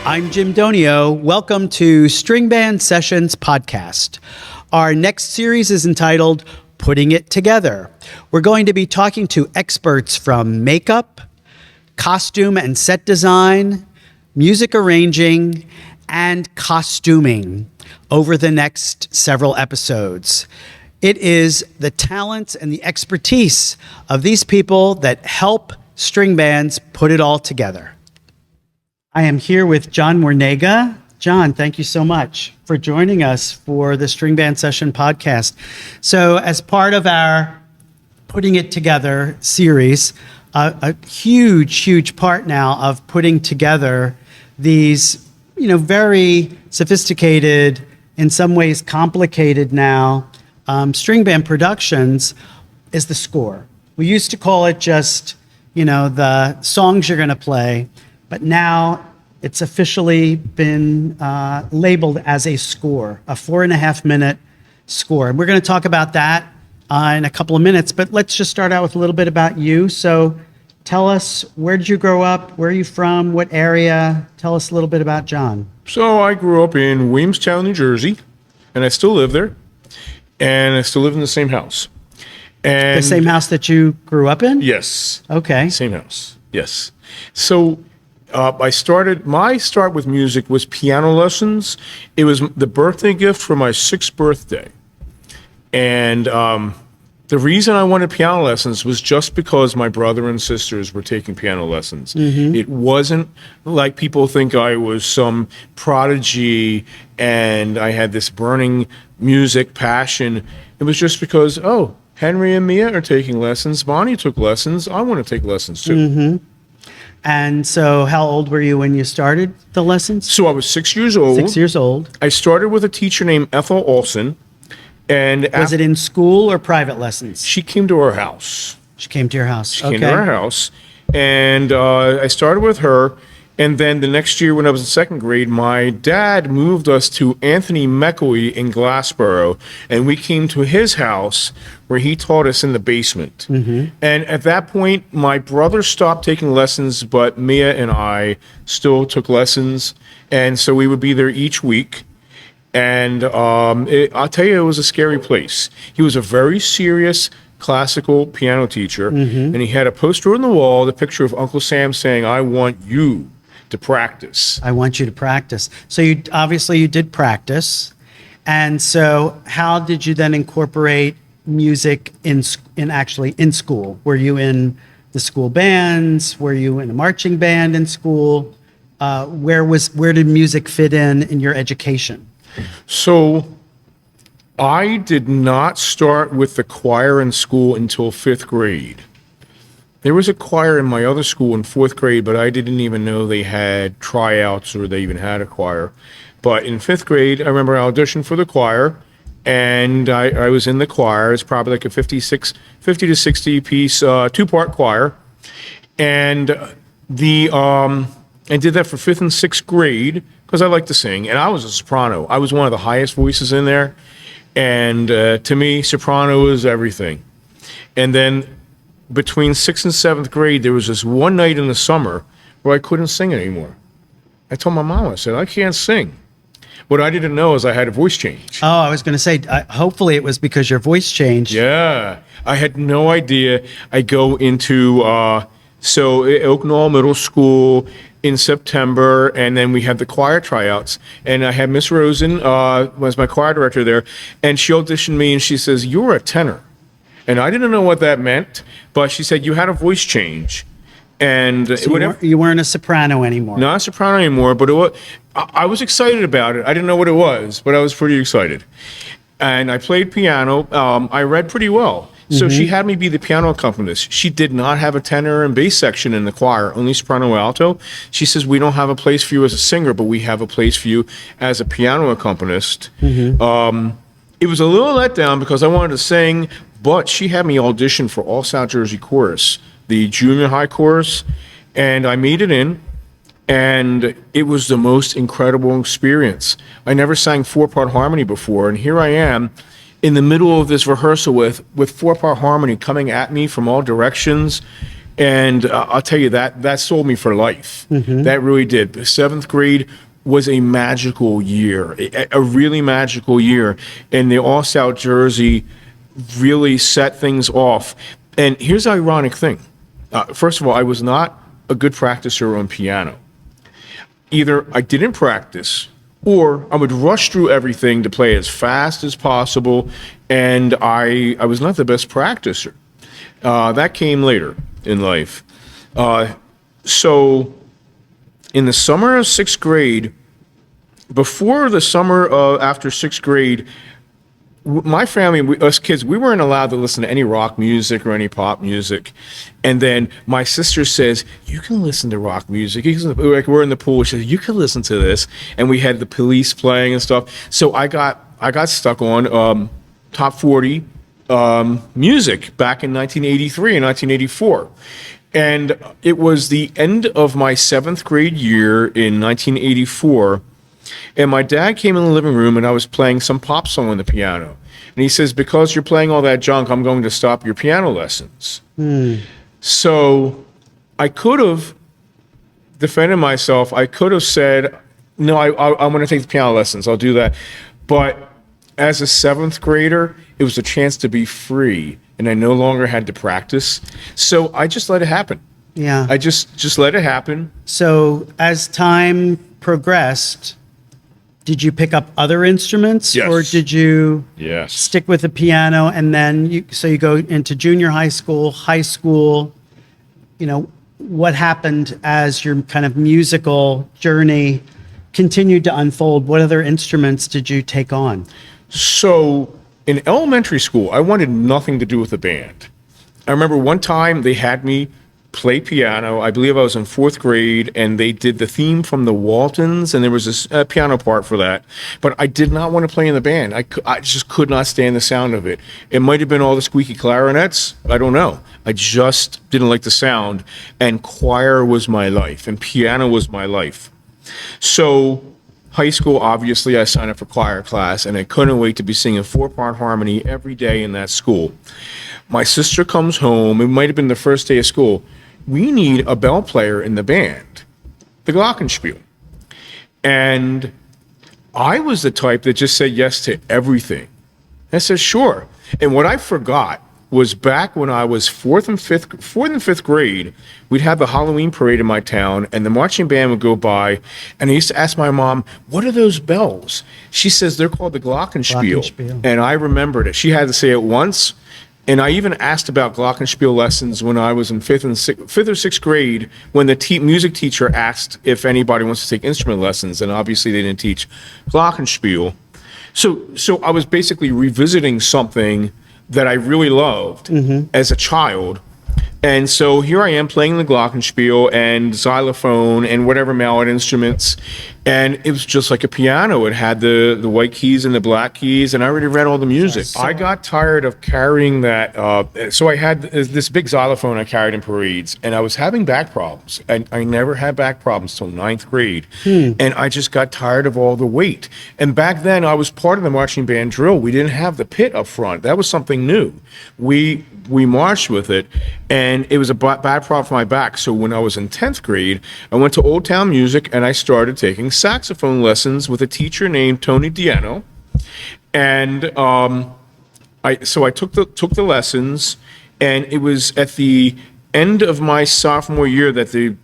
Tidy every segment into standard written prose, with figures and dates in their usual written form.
I'm Jim Donio. Welcome to String Band Sessions Podcast. Our next series is entitled Putting It Together. We're going to be talking to experts from makeup, costume and set design, music arranging, and costuming over the next several episodes. It is the talents and the expertise of these people that help string bands put it all together. I am here with John Wernega. John, thank you so much for joining us for the String Band Session Podcast. So as part of our Putting It Together series, a huge part now of putting together these, very sophisticated, in some ways complicated now, string band productions is the score. We used to call it just, the songs you're going to play, but now it's officially been labeled as a score, a 4.5-minute score. And we're going to talk about that in a couple of minutes, but let's just start out with a little bit about you. So tell us, where did you grow up? Where are you from? What area? Tell us a little bit about John. So I grew up in Williamstown, New Jersey, and I still live there, and I still live in the same house. And the same house that you grew up in? Yes. Okay. Same house. Yes. So my start with music was piano lessons. It was the birthday gift for my 6th birthday. And the reason I wanted piano lessons was just because my brother and sisters were taking piano lessons. Mm-hmm. It wasn't like people think I was some prodigy and I had this burning music passion. It was just because, Henry and Mia are taking lessons. Bonnie took lessons. I want to take lessons too. Mm-hmm. And so how old were you when you started the lessons? So I was 6 years old. 6 years old. I started with a teacher named Ethel Olson. And was it in school or private lessons? She came to our house. She came to your house. She came to our house. And I started with her. And then the next year when I was in 2nd grade, my dad moved us to Anthony McElwee in Glassboro. And we came to his house where he taught us in the basement. Mm-hmm. And at that point, my brother stopped taking lessons, but Mia and I still took lessons. And so we would be there each week. And I'll tell you, it was a scary place. He was a very serious classical piano teacher. Mm-hmm. And he had a poster on the wall, the picture of Uncle Sam saying, "I want you to practice." I want you to practice. So you did practice. And so how did you then incorporate music in school? Were you in the school bands? Were you in a marching band in school? Where did music fit in your education? So I did not start with the choir in school until 5th grade. There was a choir in my other school in 4th grade, but I didn't even know they had tryouts or they even had a choir. But in 5th grade, I remember I auditioned for the choir, and I was in the choir. It's probably like a 50 to 60 piece, 2-part choir. And I did that for 5th and 6th grade because I like to sing, and I was a soprano. I was one of the highest voices in there, and to me, soprano is everything. And then between 6th and 7th grade, there was this one night in the summer where I couldn't sing anymore. I told my mom, I said, I can't sing. What I didn't know is I had a voice change. Oh, I was going to say, hopefully it was because your voice changed. Yeah, I had no idea. I go into Oak Knoll Middle School in September, and then we had the choir tryouts. And I had Miss Rosen, was my choir director there, and she auditioned me, and she says, "You're a tenor." And I didn't know what that meant, but she said, "You had a voice change." And so you weren't a soprano anymore. Not a soprano anymore, but I was excited about it. I didn't know what it was, but I was pretty excited. And I played piano. I read pretty well. So she had me be the piano accompanist. She did not have a tenor and bass section in the choir, only soprano alto. She says, "We don't have a place for you as a singer, but we have a place for you as a piano accompanist." It was a little letdown because I wanted to sing, but she had me audition for All South Jersey Chorus, the junior high chorus, and I made it in, and it was the most incredible experience. I never sang 4-part harmony before, and here I am in the middle of this rehearsal with 4-part harmony coming at me from all directions, And I'll tell you that sold me for life. That really did. The seventh grade was a magical year, a really magical year. And the All-South jersey really set things off. And here's the ironic thing. First of all, I was not a good practicer on piano. Either I didn't practice, or I would rush through everything to play as fast as possible, and I was not the best practicer. That came later in life. So in the summer of sixth grade, before the summer after sixth grade, my family, us kids, we weren't allowed to listen to any rock music or any pop music. And then my sister says, you can listen to rock music. Like, we're in the pool. She says, you can listen to this. And we had the Police playing and stuff. So I got stuck on top 40 music back in 1983 and 1984. And it was the end of my seventh grade year in 1984. And my dad came in the living room, and I was playing some pop song on the piano. And he says, because you're playing all that junk, I'm going to stop your piano lessons. So I could have defended myself. I could have said, no, I'm going to take the piano lessons. I'll do that. But as a seventh grader, it was a chance to be free, and I no longer had to practice. So I just let it happen. Yeah. I just let it happen. So as time progressed, did you pick up other instruments? Yes. Or did you Yes. stick with the piano, and then you go into junior high school, what happened as your kind of musical journey continued to unfold? What other instruments did you take on? So in elementary school, I wanted nothing to do with the band. I remember one time they had me play piano. I believe I was in fourth grade, and they did the theme from the Waltons, and there was this piano part for that. But I did not want to play in the band. I just could not stand the sound of it. It might have been all the squeaky clarinets. I don't know. I just didn't like the sound. And choir was my life, and piano was my life. So high school, obviously, I signed up for choir class, and I couldn't wait to be singing 4-part harmony every day in that school. My sister comes home. It might have been the first day of school. We need a bell player in the band, the glockenspiel. And I was the type that just said yes to everything. I said, sure. And what I forgot was back when I was fourth and fifth grade, we'd have the Halloween parade in my town, and the marching band would go by, and I used to ask my mom, what are those bells? She says, they're called the glockenspiel. And I remembered it. She had to say it once. And I even asked about glockenspiel lessons when I was in fifth or sixth grade, when the music teacher asked if anybody wants to take instrument lessons, and obviously they didn't teach glockenspiel. So I was basically revisiting something that I really loved as a child. And so here I am playing the glockenspiel and xylophone and whatever mallet instruments, and it was just like a piano. It had the white keys and the black keys, and I already read all the music. I got tired of carrying that. So I had this big xylophone I carried in parades, and I was having back problems. And I never had back problems till ninth grade. And I just got tired of all the weight. And back then, I was part of the marching band drill. We didn't have the pit up front. That was something new. We marched with it, and it was a bad problem for my back. So when I was in 10th grade, I went to Old Town Music, and I started taking saxophone lessons with a teacher named Tony Diano. And I took the lessons, and it was at the end of my sophomore year that the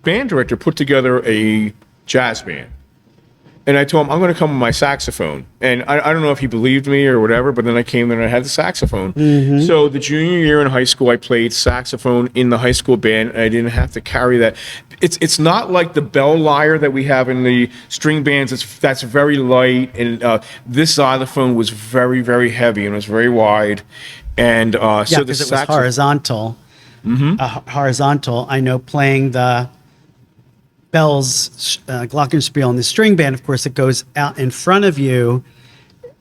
band director put together a jazz band. And I told him, I'm going to come with my saxophone. And I don't know if he believed me or whatever, but then I came there and I had the saxophone. So the junior year in high school, I played saxophone in the high school band, and I didn't have to carry that. It's not like the bell lyre that we have in the string bands. That's very light, and this xylophone was very, very heavy and was very wide. And so because it was horizontal. Horizontal. I know playing the bells, glockenspiel, and the string band, of course, it goes out in front of you.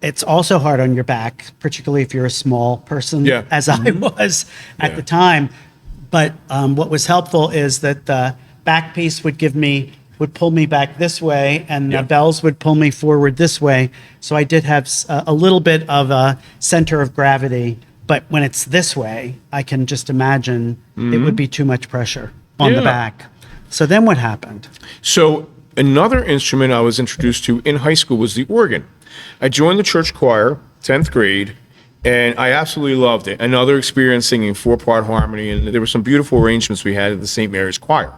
It's also hard on your back, particularly if you're a small person, as I was at the time. But what was helpful is that the back piece would pull me back this way, and the bells would pull me forward this way. So I did have a little bit of a center of gravity But when it's this way, I can just imagine it would be too much pressure on the Yeah. back. So then what happened? So another instrument I was introduced to in high school was the organ. I joined the church choir, 10th grade, and I absolutely loved it. Another experience singing four-part harmony, and there were some beautiful arrangements we had at the St. Mary's Choir.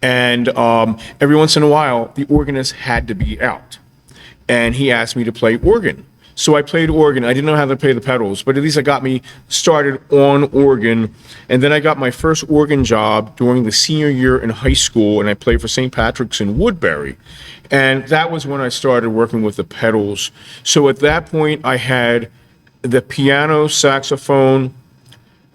And every once in a while, the organist had to be out, and he asked me to play organ. So I played organ. I didn't know how to play the pedals, but at least it got me started on organ. And then I got my first organ job during the senior year in high school, and I played for St. Patrick's in Woodbury. And that was when I started working with the pedals. So at that point, I had the piano, saxophone,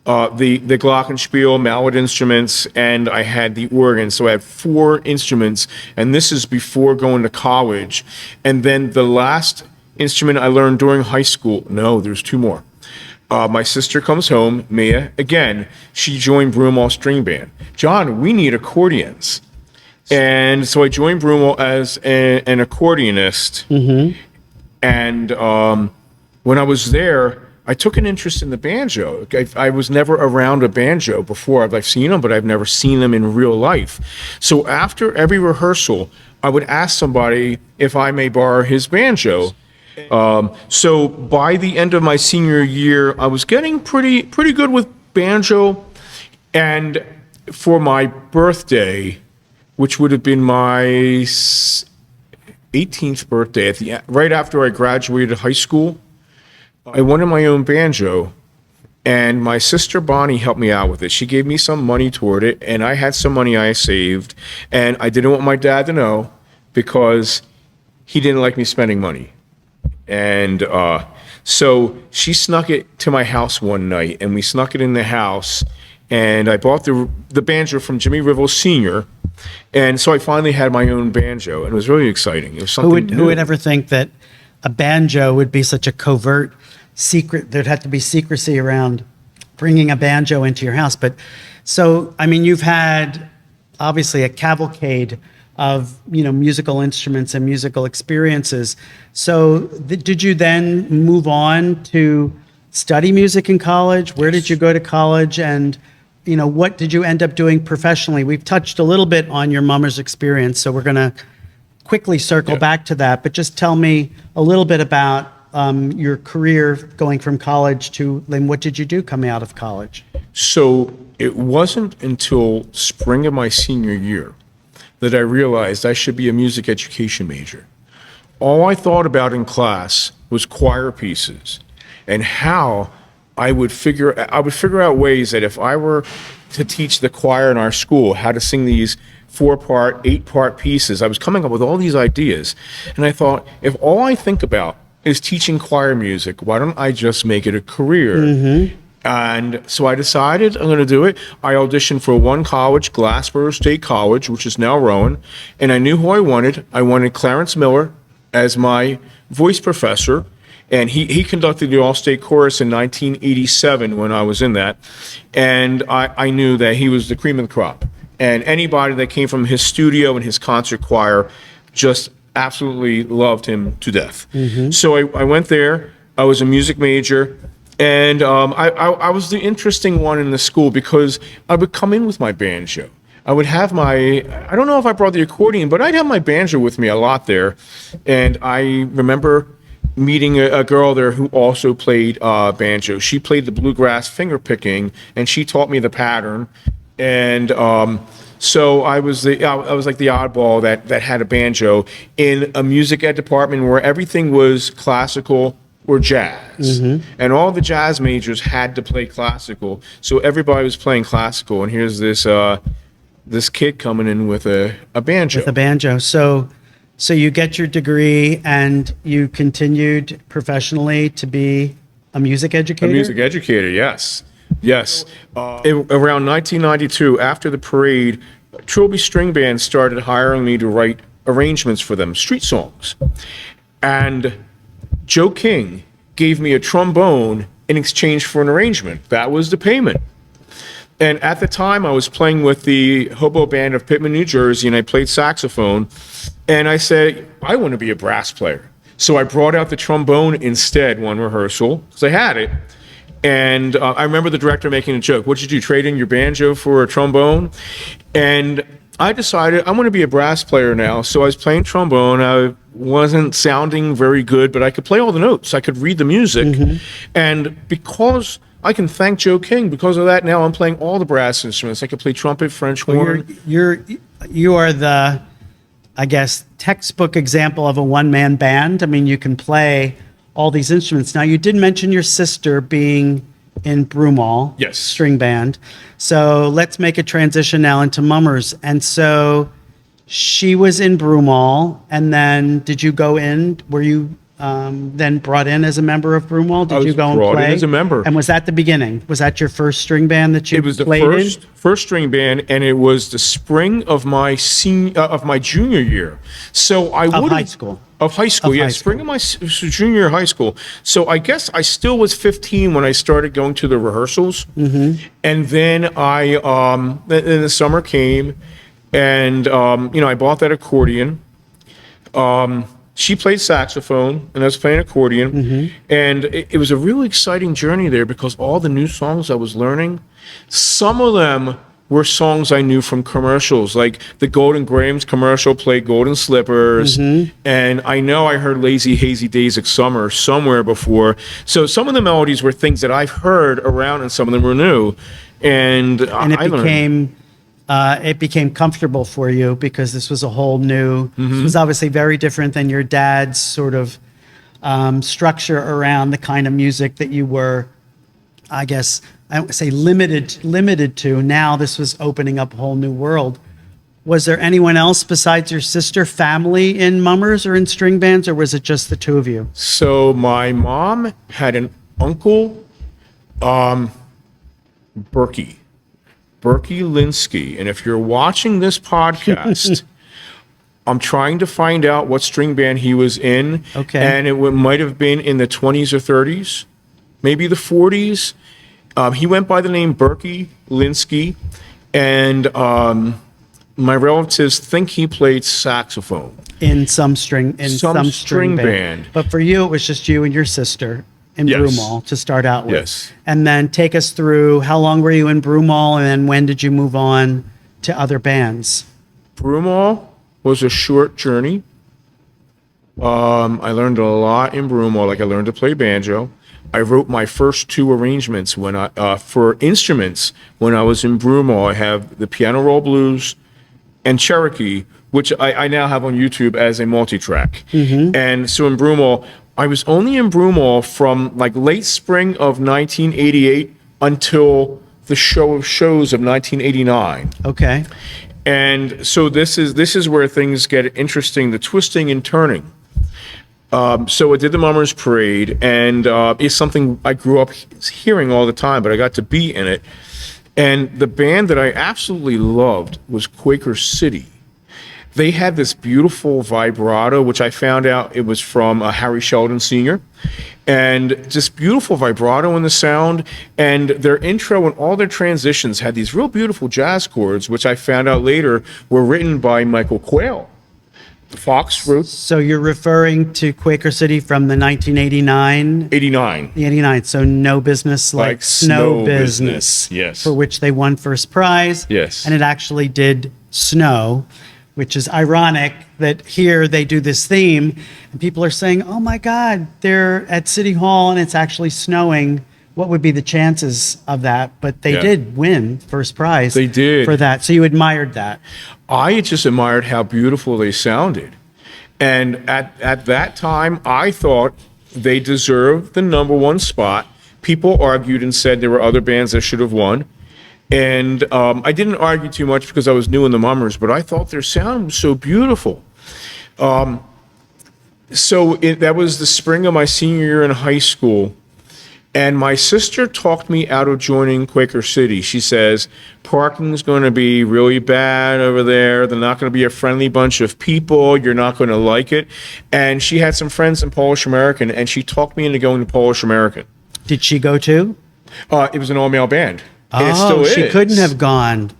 the glockenspiel, mallet instruments, and I had the organ. So I had 4 instruments, and this is before going to college. And then the last instrument I learned during high school, no, there's 2 more. My sister comes home, Mia, again, she joined Broomall String Band. John, we need accordions. And so I joined Broomall as an accordionist. And when I was there, I took an interest in the banjo. I was never around a banjo before. I've seen them, but I've never seen them in real life. So after every rehearsal, I would ask somebody if I may borrow his banjo. So by the end of my senior year, I was getting pretty good with banjo. And for my birthday, which would have been my 18th birthday, right after I graduated high school, I wanted my own banjo, and my sister Bonnie helped me out with it. She gave me some money toward it, and I had some money I saved, and I didn't want my dad to know because he didn't like me spending money. And so she snuck it to my house one night, and we snuck it in the house, and I bought the banjo from Jimmy Rivell Sr., and so I finally had my own banjo, and it was really exciting. It was something Who would ever think that a banjo would be such a covert secret? There'd have to be secrecy around bringing a banjo into your house. But so, I mean, you've had obviously a cavalcade of, musical instruments and musical experiences. So did you then move on to study music in college? Where did you go to college? And, what did you end up doing professionally? We've touched a little bit on your mama's experience, so we're going to quickly circle back to that, but just tell me a little bit about your career going from college to, then what did you do coming out of college? So it wasn't until spring of my senior year that I realized I should be a music education major. All I thought about in class was choir pieces and how I would figure out ways that if I were to teach the choir in our school how to sing these 4-part, 8-part pieces, I was coming up with all these ideas. And I thought, if all I think about is teaching choir music, why don't I just make it a career? And so I decided I'm going to do it. I auditioned for one college, Glassboro State College, which is now Rowan, and I knew who I wanted. I wanted Clarence Miller as my voice professor, and he conducted the All-State Chorus in 1987 when I was in that, and I knew that he was the cream of the crop. And anybody that came from his studio and his concert choir just absolutely loved him to death. So I went there. I was a music major. And I was the interesting one in the school because I would come in with my banjo. I would have I don't know if I brought the accordion, but I'd have my banjo with me a lot there. And I remember meeting a girl there who also played banjo. She played the bluegrass finger picking, and she taught me the pattern. And so I was like the oddball that had a banjo in a music ed department where everything was classical or jazz. And all the jazz majors had to play classical. So everybody was playing classical. And here's this kid coming in with a banjo. With a banjo. So you get your degree and you continued professionally to be a music educator? A music educator, yes. Yes. Around 1992, after the parade, Trilby String Band started hiring me to write arrangements for them, street songs. And Joe King gave me a trombone in exchange for an arrangement. That was the payment. And at the time, I was playing with the Hobo Band of Pittman, New Jersey, and I played saxophone. And I said, I want to be a brass player. So I brought out the trombone instead one rehearsal, because I had it. And I remember the director making a joke. What'd you do, trade in your banjo for a trombone? And I decided I'm going to be a brass player now. So I was playing trombone. I wasn't sounding very good, but I could play all the notes. I could read the music. And because I can thank Joe King, because of that, now I'm playing all the brass instruments. I could play trumpet, French horn. You are the, I guess, textbook example of a one-man band. I mean, you can play all these instruments. Now, you did mention your sister being in Broomall String Band. So let's make a transition now into Mummers. And so she was in Broomall, and then did you go in? Were you then brought in as a member of Broomall? Did you go and play? I was brought in as a member. And was that the beginning? Was that your first string band that you played in? It was the first string band, and it was the spring of my junior year. So I would high school. Of high school, yeah, spring of my junior year of high school. So I guess I still was 15 when I started going to the rehearsals, and then then the summer came, and I bought that accordion. She played saxophone, and I was playing accordion, and it was a really exciting journey there because all the new songs I was learning, some of them were songs I knew from commercials, like the Golden Grahams commercial played Golden Slippers, and I know I heard Lazy Hazy Days of Summer somewhere before. So some of the melodies were things that I've heard around, and some of them were new. And it became comfortable for you because this was a whole new, this was obviously very different than your dad's sort of structure around the kind of music that you were, I guess, I don't say limited to. Now this was opening up a whole new world. Was there anyone else besides your sister, family in Mummers or in string bands, or was it just the two of you? So my mom had an uncle, Berkey Linsky. And if you're watching this podcast, I'm trying to find out what string band he was in. Okay. And it might have been in the 20s or 30s, maybe the 40s. He went by the name Berkey Linsky, and my relatives think he played saxophone In some string band. But for you, it was just you and your sister in Broomall to start out with. Yes. And then take us through, how long were you in Broomall, and then when did you move on to other bands? Broomall was a short journey. I learned a lot in Broomall. Like I learned to play banjo. I wrote my first two arrangements for instruments when I was in Broomall. I have the Piano Roll Blues and Cherokee, which I now have on YouTube as a multi-track. And so in Broomall, I was only in Broomall from like late spring of 1988 until the show of shows of 1989. Okay. And so this is where things get interesting, the twisting and turning. So I did the Mummers Parade, and it's something I grew up hearing all the time, but I got to be in it. And the band that I absolutely loved was Quaker City. They had this beautiful vibrato, which I found out it was from Harry Sheldon Sr., and just beautiful vibrato in the sound. And their intro and all their transitions had these real beautiful jazz chords, which I found out later were written by Michael Quayle. Fox wrote. So you're referring to Quaker City from the 1989? 89. 89. So No Business Like Snow Business. Yes. For which they won first prize. Yes. And it actually did snow, which is ironic that here they do this theme and people are saying, oh my God, they're at City Hall and it's actually snowing. What would be the chances of that? But they did win first prize. They did. For that. So you admired that. I just admired how beautiful they sounded. And at that time, I thought they deserved the #1 spot. People argued and said there were other bands that should have won. And I didn't argue too much because I was new in the Mummers, but I thought their sound was so beautiful. That was the spring of my senior year in high school. And my sister talked me out of joining Quaker City. She says, parking's going to be really bad over there. They're not going to be a friendly bunch of people. You're not going to like it. And she had some friends in Polish American, and she talked me into going to Polish American. Did she go too? It was an all-male band. And it still is. She couldn't have gone.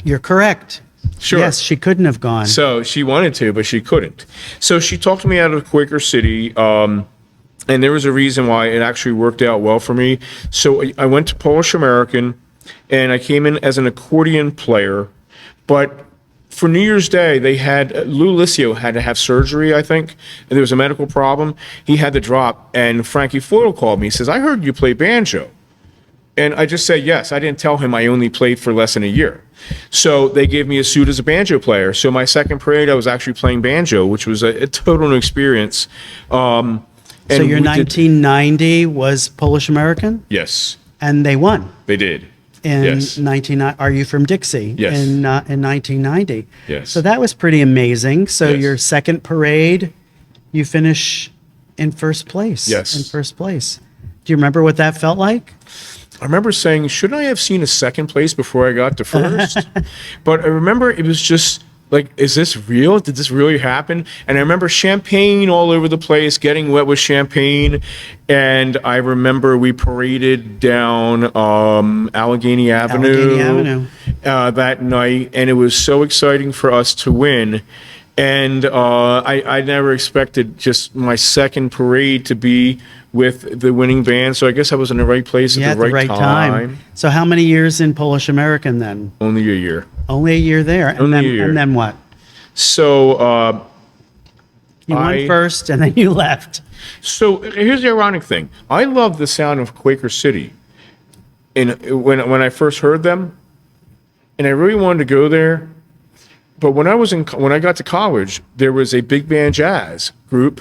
You're correct. Sure. Yes, she couldn't have gone. So she wanted to, but she couldn't. So she talked me out of Quaker City. And there was a reason why it actually worked out well for me. So I went to Polish American, and I came in as an accordion player. But for New Year's Day, they had Lou Liscio had to have surgery, I think, and there was a medical problem. He had to drop, and Frankie Foyle called me. He says, "I heard you play banjo." And I just said yes. I didn't tell him I only played for less than a year. So they gave me a suit as a banjo player. So my second parade, I was actually playing banjo, which was a total new experience. So your 1990 was Polish American? Yes, And they won. they did. In Yes. 19, are you from Dixie? Yes. In 1990. Yes. So that was pretty amazing. So Yes. your second parade, you finish in first place. Yes. In first place. Do you remember what that felt like? I remember saying, shouldn't I have seen a second place before I got to first? But I remember it was just like, is this real? Did this really happen? And I remember champagne all over the place, getting wet with champagne. And I remember we paraded down Allegheny Avenue, that night. And it was so exciting for us to win. And I never expected just my second parade to be with the winning band. So I guess I was in the right place at the right time. So how many years in Polish American then? Only a year. Only a year there. And Only then, a year. And then what? So You won first and then you left. So here's the ironic thing. I love the sound of Quaker City. And when I first heard them, and I really wanted to go there. But when I got to college, there was a big band jazz group,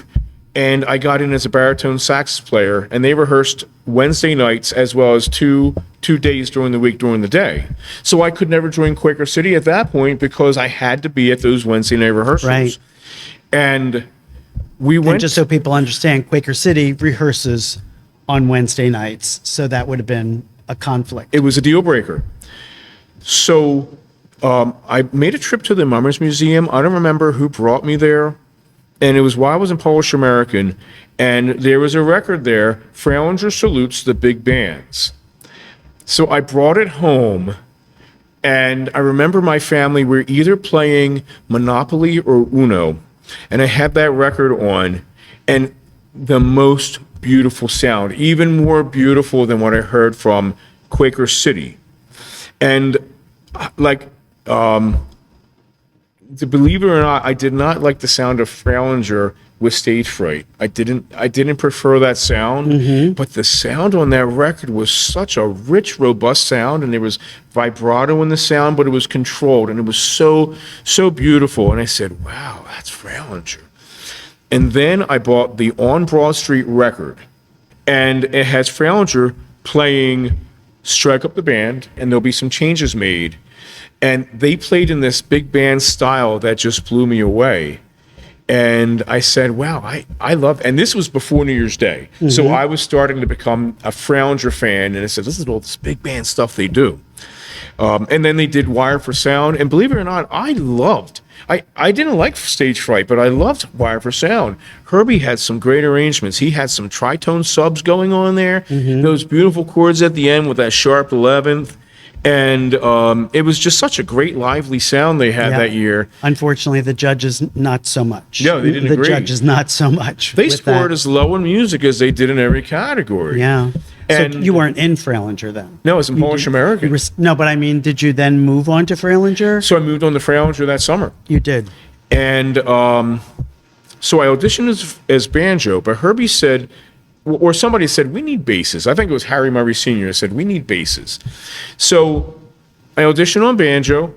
and I got in as a baritone sax player, and they rehearsed Wednesday nights as well as two days during the week during the day. So I could never join Quaker City at that point because I had to be at those Wednesday night rehearsals. Right. And we went. And just so people understand, Quaker City rehearses on Wednesday nights, so that would have been a conflict. It was a deal breaker. So I made a trip to the Mummers Museum. I don't remember who brought me there. And it was while I was in Polish American. And there was a record there, Fralinger Salutes the Big Bands. So I brought it home. And I remember my family were either playing Monopoly or Uno. And I had that record on. And the most beautiful sound, even more beautiful than what I heard from Quaker City. And to believe it or not, I did not like the sound of Fralinger with stage fright. I didn't prefer that sound, but the sound on that record was such a rich, robust sound, and there was vibrato in the sound, but it was controlled, and it was so beautiful. And I said, wow, that's Fralinger. And then I bought the On Broad Street record, and it has Fralinger playing Strike Up the Band, and there'll be some changes made. And they played in this big band style that just blew me away. And I said, wow, I love, and this was before New Year's Day. So I was starting to become a Fralinger fan, and I said, this is all this big band stuff they do. And then they did Wire for Sound, and believe it or not, I didn't like Stage Fright, but I loved Wire for Sound. Herbie had some great arrangements. He had some tritone subs going on there, those beautiful chords at the end with that sharp 11th. And it was just such a great, lively sound they had that year. Unfortunately, the judges, not so much. No, they didn't agree. The judges, not so much. They scored as low in music as they did in every category. Yeah. And so you weren't in Fralinger then? No, it was in Polish American. No, but I mean, did you then move on to Fralinger? So I moved on to Fralinger that summer. You did. And so I auditioned as banjo, but Herbie said, or somebody said, we need basses. I think it was Harry Murray Sr. said, we need basses. So I auditioned on banjo,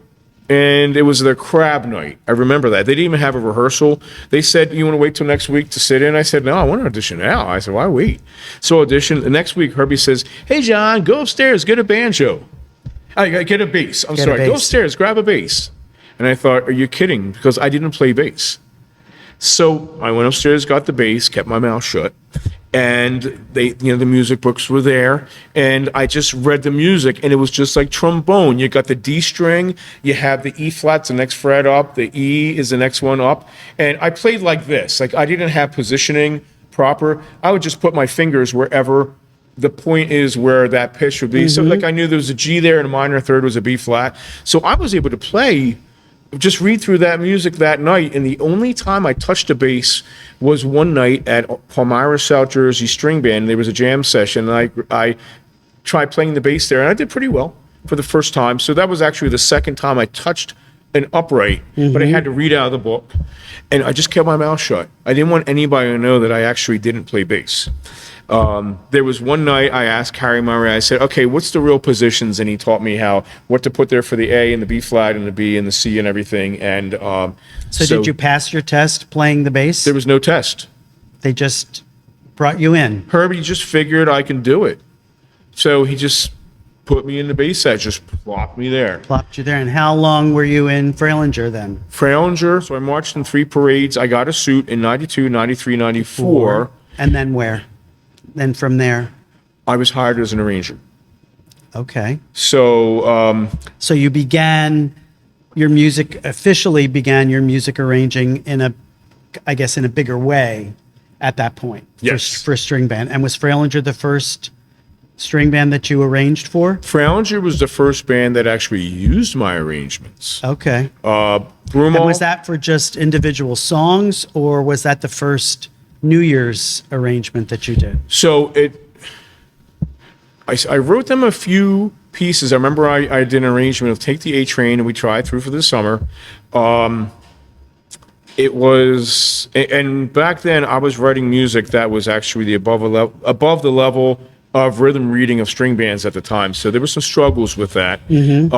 and it was their crab night. I remember that. They didn't even have a rehearsal. They said, you want to wait till next week to sit in? I said, no, I want to audition now. I said, why wait? So audition. The next week, Herbie says, hey, John, go upstairs, get a banjo. Get a bass. Go upstairs, grab a bass. And I thought, are you kidding? Because I didn't play bass. So I went upstairs, got the bass, kept my mouth shut. And the music books were there, and I just read the music, and it was just like trombone. You got the D string, you have the E flat's the next fret up, the E is the next one up, and I played like this. Like I didn't have positioning proper. I would just put my fingers wherever the point is where that pitch would be. So like I knew there was a G there, and a minor third was a B flat. So I was able to play just read through that music that night. And the only time I touched a bass was one night at Palmyra, South Jersey String Band. There was a jam session, and I tried playing the bass there, and I did pretty well for the first time. So that was actually the second time I touched an upright, but I had to read out of the book, and I just kept my mouth shut. I didn't want anybody to know that I actually didn't play bass. There was one night I asked Harry Murray, I said, okay, what's the real positions? And he taught me what to put there for the A and the B flat and the B and the C and everything. And so did you pass your test playing the bass? There was no test. They just brought you in. Herbie just figured I can do it. So he just put me in the bass set, just plopped me there. Plopped you there. And how long were you in Fralinger then? Fralinger, so I marched in 3 parades. I got a suit in 92, 93, 94. And then where? Then from there? I was hired as an arranger. Okay. So so you officially began your music arranging in a bigger way at that point. Yes. For string band. And was Fralinger the first string band that you arranged for? Fralinger was the first band that actually used my arrangements. Okay. Broomall. And was that for just individual songs, or was that the first New Year's arrangement that you did? So I wrote them a few pieces. I remember I did an arrangement of Take the A Train, and we tried through for the summer. It was, and back then I was writing music that was actually above the level of rhythm reading of string bands at the time. So there were some struggles with that. Then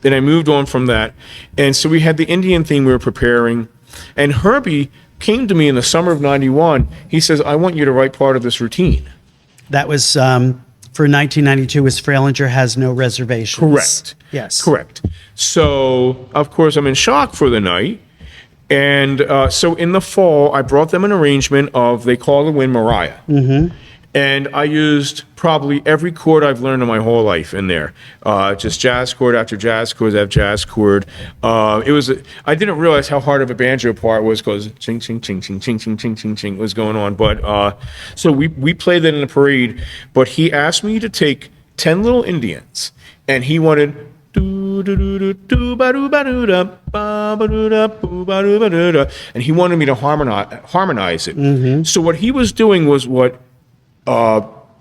I moved on from that. And so we had the Indian theme we were preparing. And Herbie came to me in the summer of 91. He says, I want you to write part of this routine. That was for 1992 was Fralinger Has No Reservations. Correct. Yes. Correct. So, of course, I'm in shock for the night. And so in the fall, I brought them an arrangement of They Call the Wind Mariah. And I used probably every chord I've learned in my whole life in there. Just jazz chord after jazz chord after jazz chord. I didn't realize how hard of a banjo part was because ching, ching, ching, ching, ching, ching, ching, ching, ching was going on. But so we played that in the parade. But he asked me to take 10 Little Indians, and he wanted and he wanted me to harmonize it. So what he was doing was what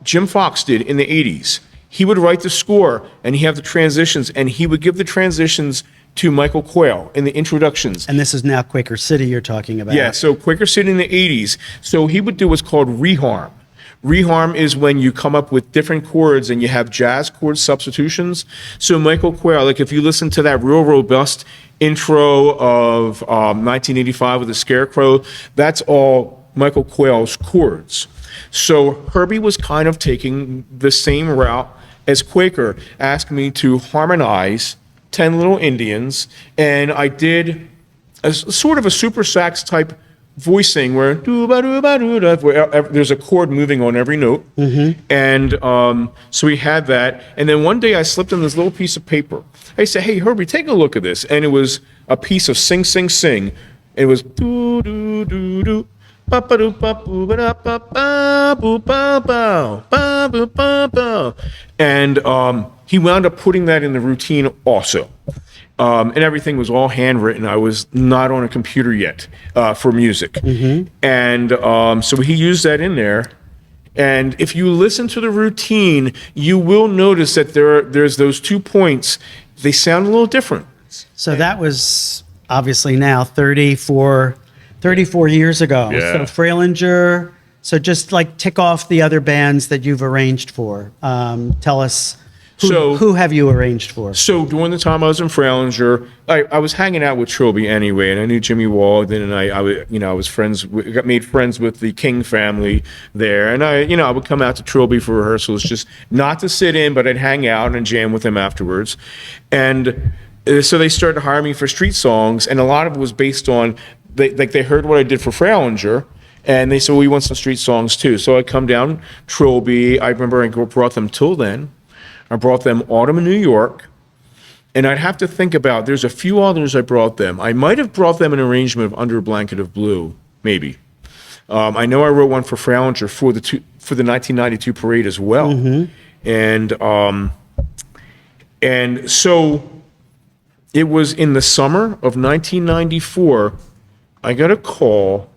Jim Fox did in the 80s. He would write the score, and he'd have the transitions, and he would give the transitions to Michael Quayle in the introductions. And this is now Quaker City you're talking about. Yeah, so Quaker City in the 80s. So he would do what's called reharm. Reharm is when you come up with different chords and you have jazz chord substitutions. So Michael Quayle, like if you listen to that real robust intro of 1985 with the Scarecrow, that's all Michael Quayle's chords. So Herbie was kind of taking the same route as Quaker, asked me to harmonize 10 Little Indians, and I did a sort of a super sax type voicing where there's a chord moving on every note. And so we had that. And then one day I slipped in this little piece of paper. I said, hey, Herbie, take a look at this. And it was a piece of Sing, Sing, Sing. It was do, do, do, do. And he wound up putting that in the routine also. And everything was all handwritten. I was not on a computer yet for music. And so he used that in there. And if you listen to the routine, you will notice that there's those 2 points. They sound a little different. So that was obviously now 34 years ago. Yeah. So Fralinger, so just like tick off the other bands that you've arranged for. Tell us, who have you arranged for? So during the time I was in Fralinger, I was hanging out with Trilby anyway, and I knew Jimmy Walden, and I was made friends with the King family there, and I would come out to Trilby for rehearsals, just not to sit in, but I'd hang out and jam with him afterwards, and so they started to hire me for street songs, and a lot of it was based on they heard what I did for Fralinger. And they said, well, we want some street songs too. So I come down Trilby. I remember I brought them Till Then. I brought them Autumn in New York. And I'd have to think about, there's a few others I brought them. I might have brought them an arrangement of Under a Blanket of Blue, maybe. I know I wrote one for Fralinger for the 1992 parade as well. And so it was in the summer of 1994. I got a call,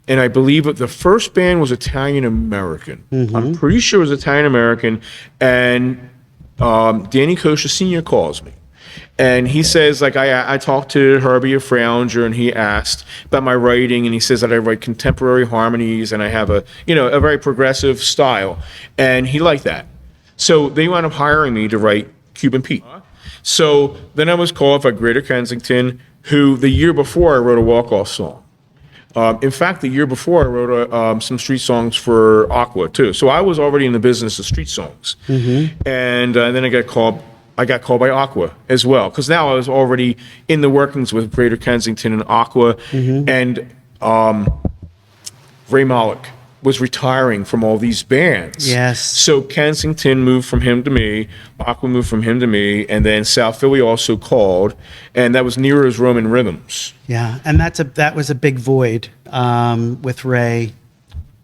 and I believe that the first band was Italian American. I'm pretty sure it was Italian American, and Danny Kosha Sr. calls me. And he says, like, I talked to Herbie of Fralinger, and he asked about my writing, and he says that I write contemporary harmonies, and I have a very progressive style, and he liked that. So they wound up hiring me to write Cuban Pete. So then I was called by Greater Kensington, who the year before I wrote a walk-off song. In fact, the year before I wrote some street songs for Aqua too. So I was already in the business of street songs, and then I got called by Aqua as well, because now I was already in the workings with Greater Kensington and Aqua, and Ray Malik was retiring from all these bands. Yes. So Kensington moved from him to me, Aqua moved from him to me, and then South Philly also called, and that was Nero's Roman Rhythms. Yeah, and that was a big void with Ray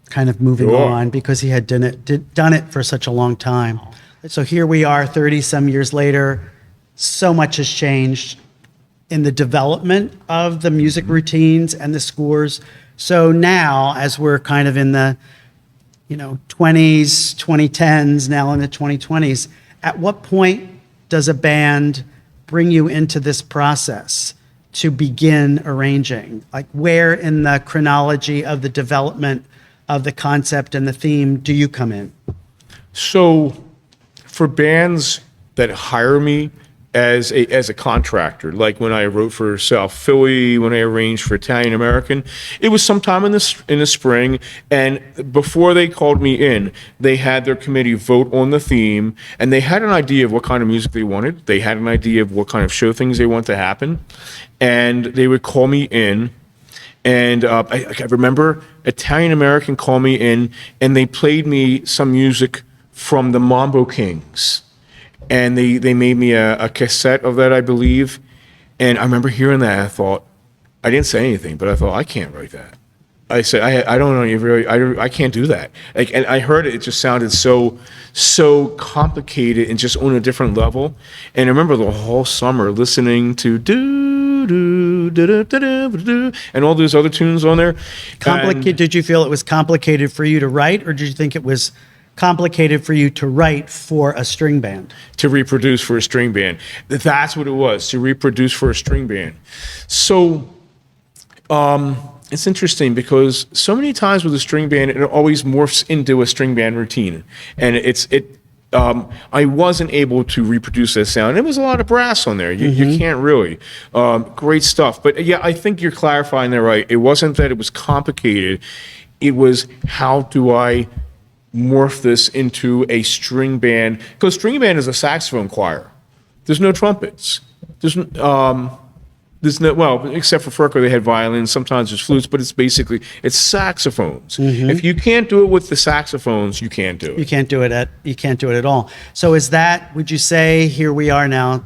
kind of moving on, because he had done it for such a long time. So here we are 30-some years later. So much has changed in the development of the music routines and the scores. So now, as we're kind of in the 20s, 2010s, now in the 2020s, at what point does a band bring you into this process to begin arranging? Like, where in the chronology of the development of the concept and the theme do you come in? So for bands that hire me as a contractor, like when I wrote for South Philly, when I arranged for Italian American, it was sometime in the spring, and before they called me in, they had their committee vote on the theme, and they had an idea of what kind of music they wanted. They had an idea of what kind of show things they want to happen, and they would call me in. And I remember Italian American called me in, and they played me some music from the Mambo Kings. And they made me a cassette of that, I believe. And I remember hearing that, and I thought, I didn't say anything, but I thought, I can't write that. I said, I don't know, you really, I can't do that. Like, and I heard it just sounded so complicated and just on a different level. And I remember the whole summer listening to do do do do do do and all those other tunes on there. Did you feel it was complicated for you to write, or did you think it was complicated for you to write for a string band? To reproduce for a string band. That's what it was, to reproduce for a string band. So it's interesting because so many times with a string band, it always morphs into a string band routine. And I wasn't able to reproduce that sound. There was a lot of brass on there. You can't really. Great stuff. But yeah, I think you're clarifying that right. It wasn't that it was complicated. It was, how do I morph this into a string band? Because string band is a saxophone choir. There's no trumpets. There's no, well, except for Ferko, they had violins. Sometimes there's flutes, but it's saxophones. If you can't do it with the saxophones, you can't do it. You can't do it at all. So is that, would you say, here we are now,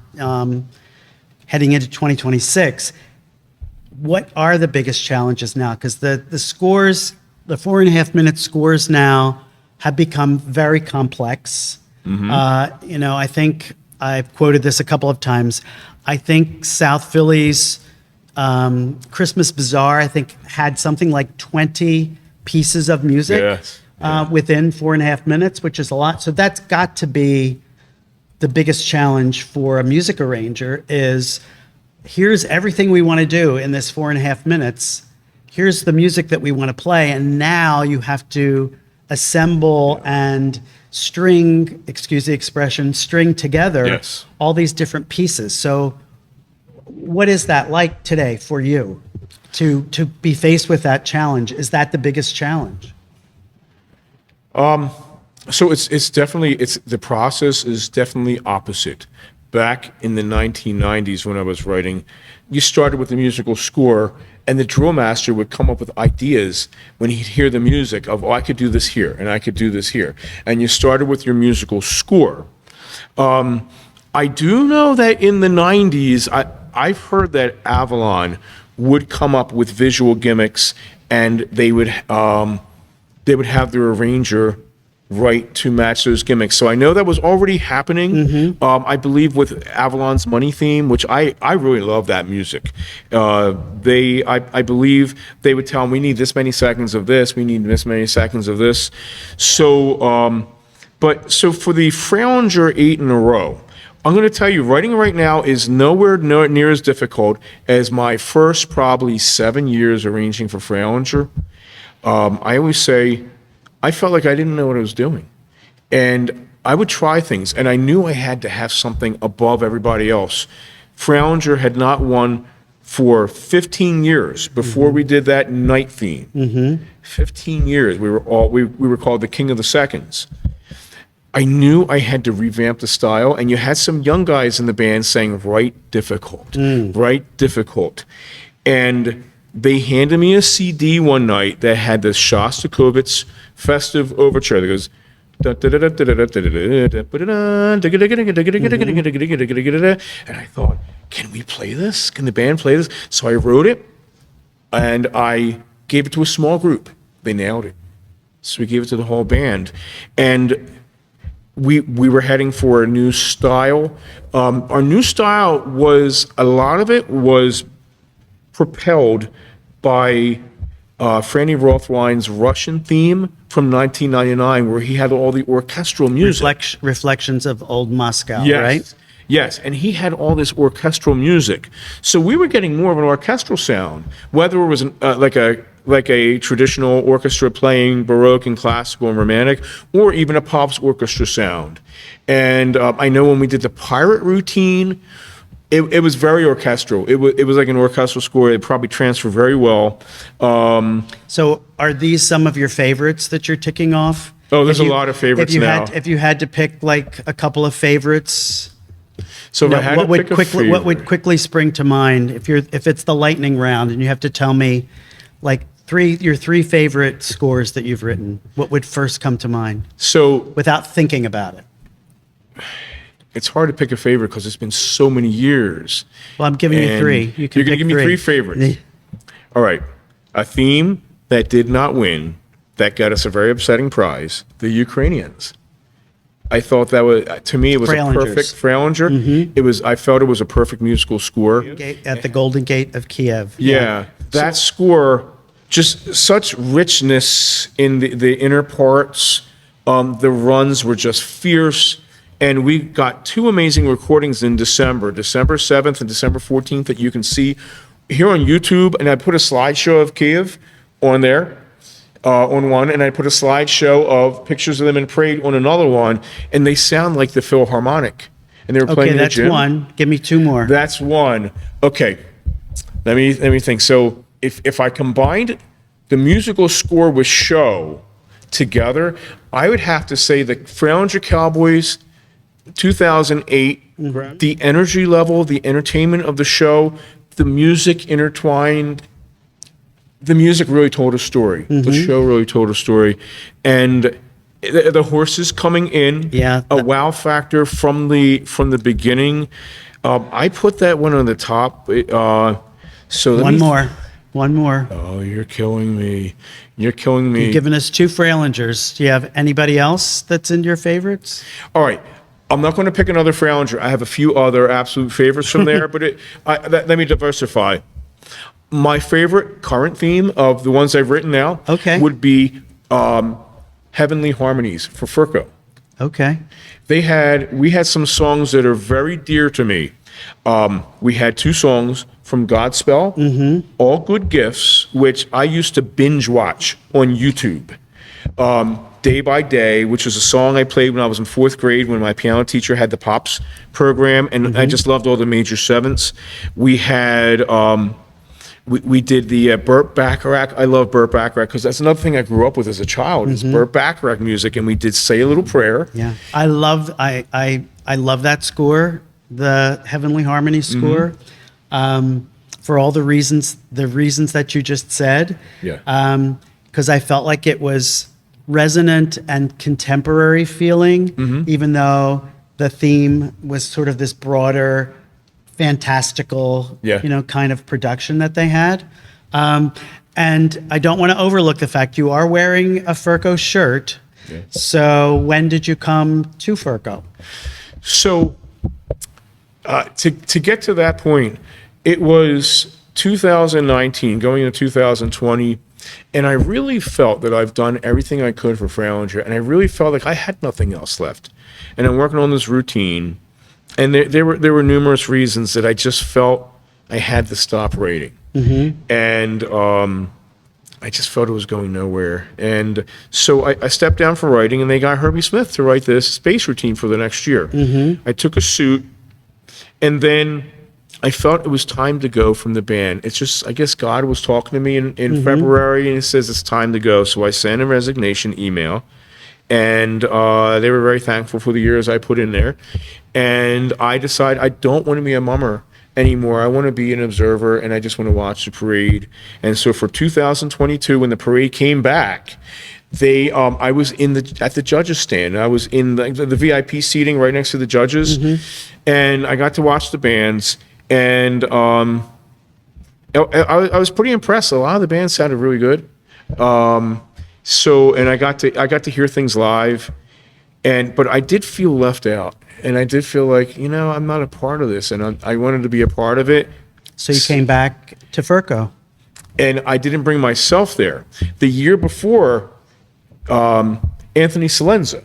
heading into 2026, what are the biggest challenges now? Because the scores, the 4.5-minute scores now have become very complex. I think I've quoted this a couple of times. I think South Philly's Christmas Bazaar, I think, had something like 20 pieces of music within 4.5 minutes, which is a lot. So that's got to be the biggest challenge for a music arranger is, here's everything we want to do in this 4.5 minutes. Here's the music that we want to play. And now you have to assemble and string, excuse the expression, string together all these different pieces. So what is that like today for you to be faced with that challenge? Is that the biggest challenge? So it's definitely, the process is definitely opposite. Back in the 1990s when I was writing, you started with the musical score, and the drill master would come up with ideas when he'd hear the music of, oh, I could do this here, and I could do this here. And you started with your musical score. I do know that in the 90s, I've heard that Avalon would come up with visual gimmicks, and they would have their arranger right to match those gimmicks. So I know that was already happening. I believe with Avalon's Money theme, which I really love that music. I believe they would tell them, we need this many seconds of this, we need this many seconds of this. So, so for the Fralinger 8 in a row, I'm going to tell you, writing right now is nowhere near as difficult as my first probably 7 years arranging for Fralinger. I always say, I felt like I didn't know what I was doing. And I would try things, and I knew I had to have something above everybody else. Fralinger had not won for 15 years before we did that night theme. 15 years. We were called the King of the Seconds. I knew I had to revamp the style, and you had some young guys in the band saying, write difficult, write difficult. And they handed me a CD one night that had the Shostakovich Festive Overture that goes, and I thought, can we play this? Can the band play this? So I wrote it, and I gave it to a small group. They nailed it. So we gave it to the whole band. And we were heading for a new style. Our new style was, a lot of it was propelled by Franny Rothwein's Russian theme from 1999, where he had all the orchestral music. Reflections of Old Moscow, Yes. right? Yes, and he had all this orchestral music. So we were getting more of an orchestral sound, whether it was like a traditional orchestra playing Baroque and classical and romantic, or even a pops orchestra sound. And I know when we did the pirate routine, it was very orchestral. It was like an orchestral score. It probably transferred very well. So are these some of your favorites that you're ticking off? Oh, there's a lot of favorites now. If you had to pick like a couple of favorites, So if I had to pick a favorite, what would quickly spring to mind if it's the lightning round and you have to tell me like your three favorite scores that you've written, what would first come to mind? So without thinking about it. it's hard to pick a favorite because it's been so many years. Well, I'm giving you three. You're going to give me three favorites. All right. A theme that did not win, that got us a very upsetting prize, the Ukrainians. I thought that was, to me, it was a perfect Fralinger. I felt it was a perfect musical score. At the Golden Gate of Kiev. Yeah. That score, just such richness in the inner parts. The runs were just fierce. And we got two amazing recordings in December 7th and December 14th, that you can see here on YouTube. And I put a slideshow of Kiev on there, on one, and I put a slideshow of pictures of them in parade on another one. And they sound like the Philharmonic. And they were playing in the gym. Okay, that's one. Give me two more. That's one. Okay, let me think. So if I combined the musical score with show together, I would have to say the Fralinger Cowboys 2008, the energy level, the entertainment of the show, the music intertwined. The music really told a story. The show really told a story. And the horses coming in, a wow factor from the beginning. I put that one on the top. So one more. Oh, you're killing me. You're killing me. You've given us two Fralingers. Do you have anybody else that's in your favorites? All right. I'm not going to pick another Fralinger. I have a few other absolute favorites from there, but let me diversify. My favorite current theme of the ones I've written now would be Heavenly Harmonies for Ferko. Okay. We had some songs that are very dear to me. We had two songs from Godspell, All Good Gifts, which I used to binge watch on YouTube. Day by Day, which was a song I played when I was in 4th grade when my piano teacher had the Pops program, and I just loved all the major sevenths. We had, we did the Burt Bacharach. I love Burt Bacharach because that's another thing I grew up with as a child, is Burt Bacharach music, and we did Say a Little Prayer. Yeah, I love that score, the Heavenly Harmony score, for all the reasons that you just said. Yeah. Because I felt like it was resonant and contemporary feeling, even though the theme was sort of this broader, fantastical, kind of production that they had. And I don't want to overlook the fact you are wearing a Ferko shirt, So when did you come to Ferko? So to get to that point, it was 2019 going into 2020, and I really felt that I've done everything I could for Fralinger, and I really felt like I had nothing else left. And I'm working on this routine, and there were numerous reasons that I just felt I had to stop writing. And I just felt it was going nowhere. And so I stepped down from writing, and they got Herbie Smith to write this space routine for the next year. I took a suit, and then I felt it was time to go from the band. It's just, I guess God was talking to me in February, and he says it's time to go. So I sent a resignation email, and they were very thankful for the years I put in there. And I decided I don't want to be a mummer anymore. I want to be an observer, and I just want to watch the parade. And so for 2022, when the parade came back, I was at the judges stand. I was in the VIP seating right next to the judges, and I got to watch the bands. And I was pretty impressed. A lot of the bands sounded really good. And I got to hear things live, but I did feel left out, and I did feel like, I'm not a part of this, and I wanted to be a part of it. So you came back to Ferko. And I didn't bring myself there. The year before, Anthony Salenza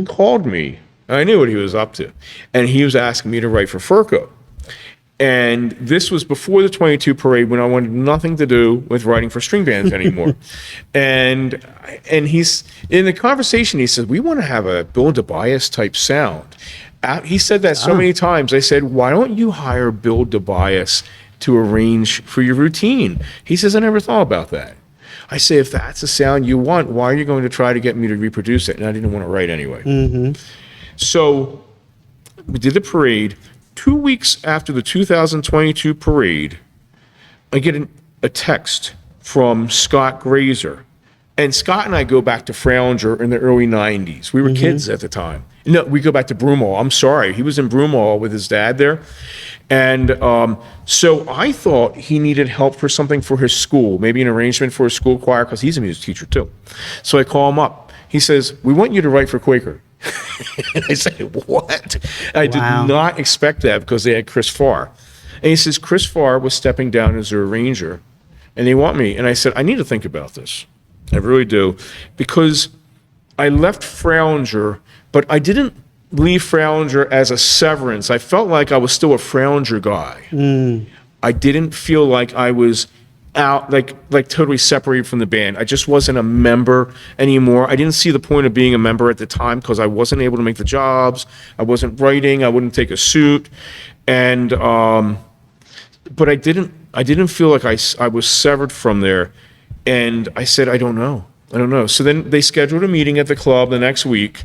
called me. I knew what he was up to, and he was asking me to write for Ferko. And this was before the 22 parade, when I wanted nothing to do with writing for string bands anymore. and he's in the conversation, he said, we want to have a Bill DeBias type sound. He said that so many times. I said, why don't you hire Bill DeBias to arrange for your routine? He says, I never thought about that. I say, if that's the sound you want, why are you going to try to get me to reproduce it? And I didn't want to write anyway. So we did the parade. 2 weeks after the 2022 parade, I get a text from Scott Grazer. And Scott and I go back to Fralinger in the early 90s. We were kids at the time. No, we go back to Broomall. I'm sorry. He was in Broomall with his dad there. And so I thought he needed help for something for his school, maybe an arrangement for his school choir, because he's a music teacher too. So I call him up. He says, we want you to write for Quaker. And I said, what? I did not expect that, because they had Chris Farr. And he says, Chris Farr was stepping down as their arranger, and they want me. And I said, I need to think about this. I really do. Because I left Fralinger, but I didn't leave Fralinger as a severance. I felt like I was still a Fralinger guy. I didn't feel like I was out, like totally separated from the band. I just wasn't a member anymore. I didn't see the point of being a member at the time, because I wasn't able to make the jobs. I wasn't writing. I wouldn't take a suit. And but I didn't feel like I was severed from there. And I said, I don't know. So then they scheduled a meeting at the club the next week.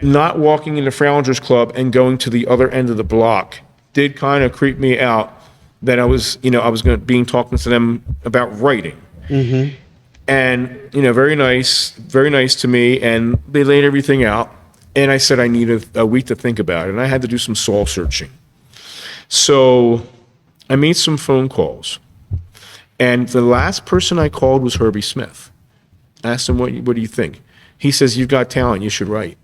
Not walking into Fralinger's club and going to the other end of the block did kind of creep me out, that I was being talking to them about writing. And, very nice to me. And they laid everything out. And I said, I need a week to think about it. And I had to do some soul searching. So I made some phone calls. And the last person I called was Herbie Smith. I asked him, what do you think? He says, you've got talent, you should write.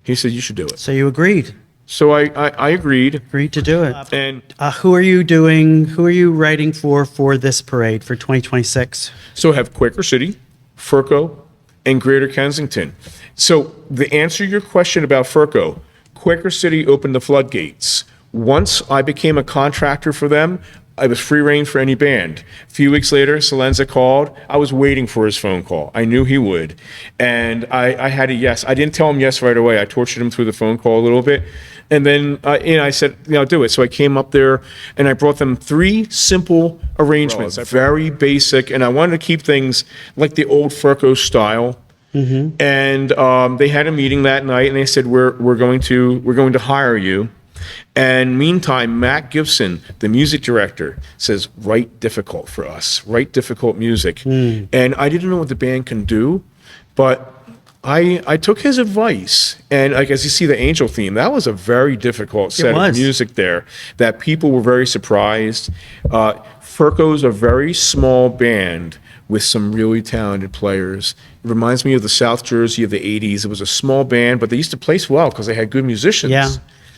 He said, you should do it. So you agreed. So I agreed. Agreed to do it. And who are you writing for this parade for 2026? So I have Quaker City, Ferko, and Greater Kensington. So the answer to your question about Ferko, Quaker City opened the floodgates. Once I became a contractor for them, I was free reign for any band. A few weeks later, Salenza called. I was waiting for his phone call. I knew he would. And I had a yes. I didn't tell him yes right away. I tortured him through the phone call a little bit. And then I said, do it. So I came up there, and I brought them 3 simple arrangements, very basic. And I wanted to keep things like the old Ferko style. And they had a meeting that night, and they said, we're going to hire you. And meantime, Matt Gibson, the music director, says, write difficult for us, write difficult music. And I didn't know what the band can do, but I took his advice. And like, as you see the Angel theme, that was a very difficult set of music there that people were very surprised. Ferko's a very small band with some really talented players. It reminds me of the South Jersey of the 80s. It was a small band, but they used to place well because they had good musicians. Yeah,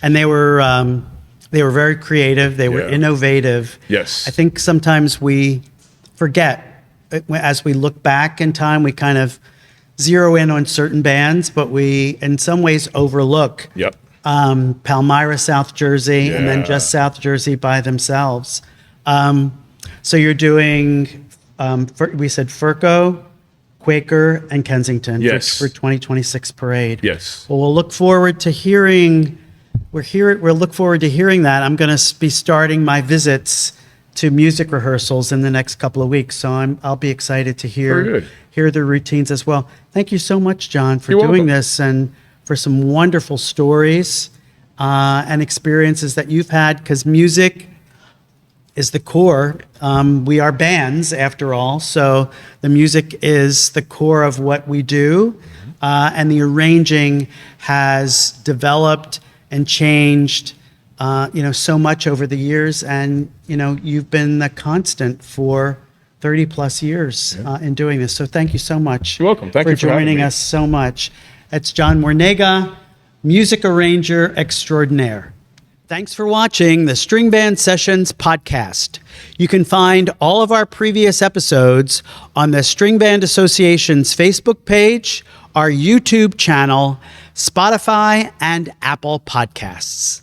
and they were very creative. They were Yeah. innovative. Yes. I think sometimes we forget as we look back in time. We kind of zero in on certain bands, but we, in some ways, overlook Yep. Palmyra, South Jersey, and then Yeah. just South Jersey by themselves. So you're doing, we said Ferko, Quaker, and Kensington Yes. for 2026 parade. Yes. Well, we'll look forward to hearing. We'll look forward to hearing that. I'm going to be starting my visits to music rehearsals in the next couple of weeks, so I'll be excited to Very good. hear the routines as well. Thank you so much, John, for You're doing welcome. this and for some wonderful stories and experiences that you've had, because music is the core. We are bands, after all, so the music is the core of what we do, and the arranging has developed and changed so much over the years, and you've been the constant for 30 plus years in doing this. So thank you so much. You're welcome. Thank for you for having joining me. us so much. That's John Wernega, music arranger extraordinaire. Thanks for watching the String Band Sessions podcast. You can find all of our previous episodes on the String Band Association's Facebook page, our YouTube channel, Spotify, and Apple Podcasts.